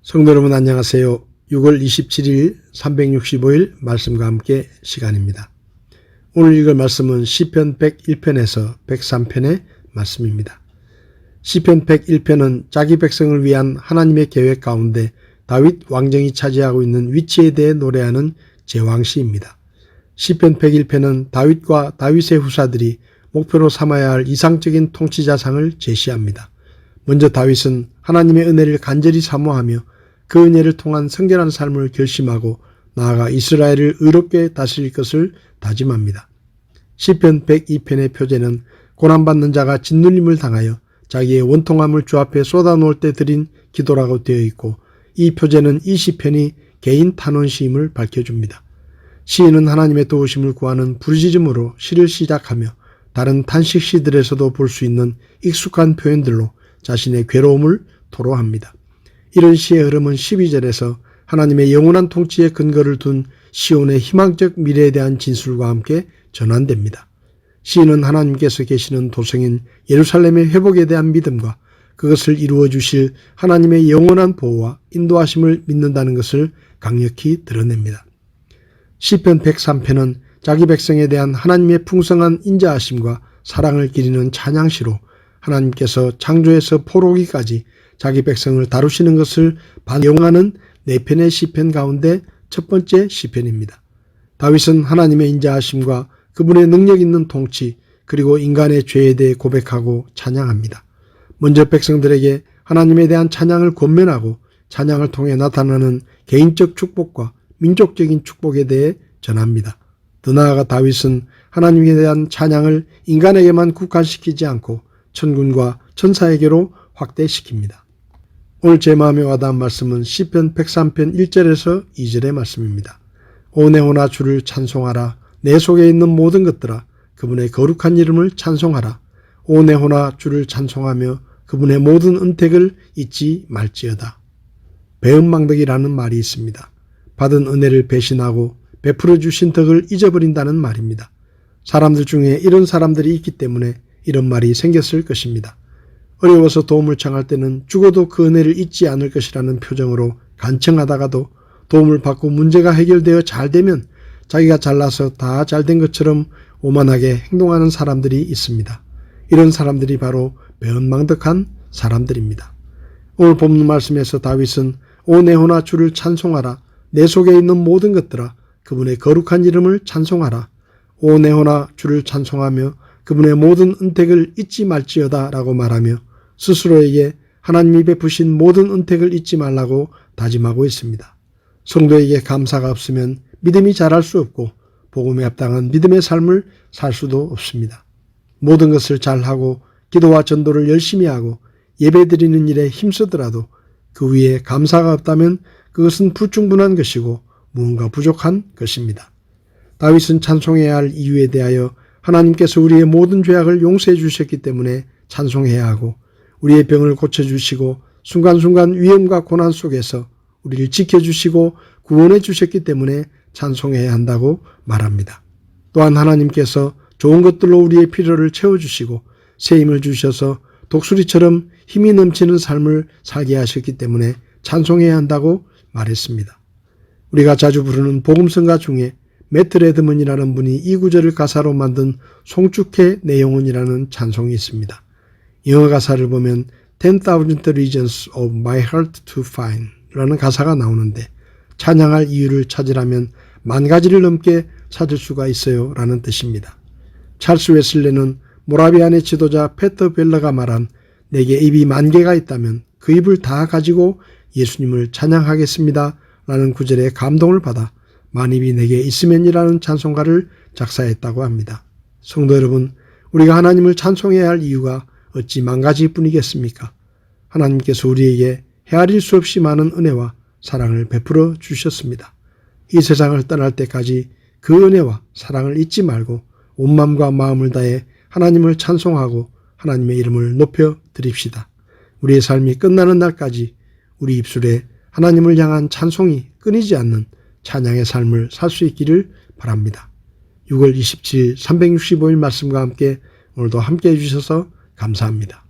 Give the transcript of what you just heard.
성도 여러분 안녕하세요. 6월 27일 365일 말씀과 함께 시간입니다. 오늘 읽을 말씀은 시편 101편에서 103편의 말씀입니다. 시편 101편은 자기 백성을 위한 하나님의 계획 가운데 다윗 왕정이 차지하고 있는 위치에 대해 노래하는 제왕시입니다. 시편 101편은 다윗과 다윗의 후사들이 목표로 삼아야 할 이상적인 통치자상을 제시합니다. 먼저 다윗은 하나님의 은혜를 간절히 사모하며 그 은혜를 통한 성결한 삶을 결심하고 나아가 이스라엘을 의롭게 다스릴 것을 다짐합니다. 시편 102편의 표제는 고난받는 자가 짓눌림을 당하여 자기의 원통함을 주 앞에 쏟아놓을 때 드린 기도라고 되어 있고, 이 표제는 이 시편이 개인 탄원시임을 밝혀줍니다. 시인은 하나님의 도우심을 구하는 부르짖음으로 시를 시작하며 다른 탄식시들에서도 볼 수 있는 익숙한 표현들로 자신의 괴로움을 토로합니다. 이런 시의 흐름은 12절에서 하나님의 영원한 통치에 근거를 둔 시온의 희망적 미래에 대한 진술과 함께 전환됩니다. 시인은 하나님께서 계시는 도성인 예루살렘의 회복에 대한 믿음과 그것을 이루어 주실 하나님의 영원한 보호와 인도하심을 믿는다는 것을 강력히 드러냅니다. 시편 103편은 자기 백성에 대한 하나님의 풍성한 인자하심과 사랑을 기리는 찬양시로 하나님께서 창조에서 포로기까지 자기 백성을 다루시는 것을 반영하는 4편의 시편 가운데 첫 번째 시편입니다. 다윗은 하나님의 인자하심과 그분의 능력 있는 통치, 그리고 인간의 죄에 대해 고백하고 찬양합니다. 먼저 백성들에게 하나님에 대한 찬양을 권면하고 찬양을 통해 나타나는 개인적 축복과 민족적인 축복에 대해 전합니다. 더 나아가 다윗은 하나님에 대한 찬양을 인간에게만 국한시키지 않고 천군과 천사에게로 확대시킵니다. 오늘 제 마음에 와닿은 말씀은 시편 103편 1절에서 2절의 말씀입니다. 오 내 혼아 주를 찬송하라. 내 속에 있는 모든 것들아 그분의 거룩한 이름을 찬송하라. 오 내 혼아 주를 찬송하며 그분의 모든 은택을 잊지 말지어다. 배은망덕이라는 말이 있습니다. 받은 은혜를 배신하고 베풀어 주신 덕을 잊어버린다는 말입니다. 사람들 중에 이런 사람들이 있기 때문에 이런 말이 생겼을 것입니다. 어려워서 도움을 청할 때는 죽어도 그 은혜를 잊지 않을 것이라는 표정으로 간청하다가도 도움을 받고 문제가 해결되어 잘 되면 자기가 잘나서 다 잘된 것처럼 오만하게 행동하는 사람들이 있습니다. 이런 사람들이 바로 배은망덕한 사람들입니다. 오늘 본문 말씀에서 다윗은 오 내 혼아 주를 찬송하라. 내 속에 있는 모든 것들아 그분의 거룩한 이름을 찬송하라. 오 내 혼아 주를 찬송하며 그분의 모든 은택을 잊지 말지어다 라고 말하며 스스로에게 하나님이 베푸신 모든 은택을 잊지 말라고 다짐하고 있습니다. 성도에게 감사가 없으면 믿음이 자랄 수 없고 복음에 합당한 믿음의 삶을 살 수도 없습니다. 모든 것을 잘하고 기도와 전도를 열심히 하고 예배드리는 일에 힘쓰더라도 그 위에 감사가 없다면 그것은 불충분한 것이고 무언가 부족한 것입니다. 다윗은 찬송해야 할 이유에 대하여 하나님께서 우리의 모든 죄악을 용서해 주셨기 때문에 찬송해야 하고, 우리의 병을 고쳐주시고 순간순간 위험과 고난 속에서 우리를 지켜주시고 구원해 주셨기 때문에 찬송해야 한다고 말합니다. 또한 하나님께서 좋은 것들로 우리의 필요를 채워주시고 새 힘을 주셔서 독수리처럼 힘이 넘치는 삶을 살게 하셨기 때문에 찬송해야 한다고 말했습니다. 우리가 자주 부르는 복음성가 중에 매트 레드먼이라는 분이 이 구절을 가사로 만든 송축해 내 영혼이라는 찬송이 있습니다. 영어 가사를 보면 10,000 reasons of my heart to find 라는 가사가 나오는데, 찬양할 이유를 찾으라면 10,000가지를 넘게 찾을 수가 있어요 라는 뜻입니다. 찰스 웨슬레는 모라비안의 지도자 페터 벨러가 말한 내게 입이 10,000개가 있다면 그 입을 다 가지고 예수님을 찬양하겠습니다 라는 구절에 감동을 받아 만입이 내게 있으면이라는 찬송가를 작사했다고 합니다. 성도 여러분, 우리가 하나님을 찬송해야 할 이유가 어찌 10,000가지 뿐이겠습니까? 하나님께서 우리에게 헤아릴 수 없이 많은 은혜와 사랑을 베풀어 주셨습니다. 이 세상을 떠날 때까지 그 은혜와 사랑을 잊지 말고 온 마음과 마음을 다해 하나님을 찬송하고 하나님의 이름을 높여 드립시다. 우리의 삶이 끝나는 날까지 우리 입술에 하나님을 향한 찬송이 끊이지 않는 찬양의 삶을 살 수 있기를 바랍니다. 6월 27일 365일 말씀과 함께 오늘도 함께 해주셔서 감사합니다.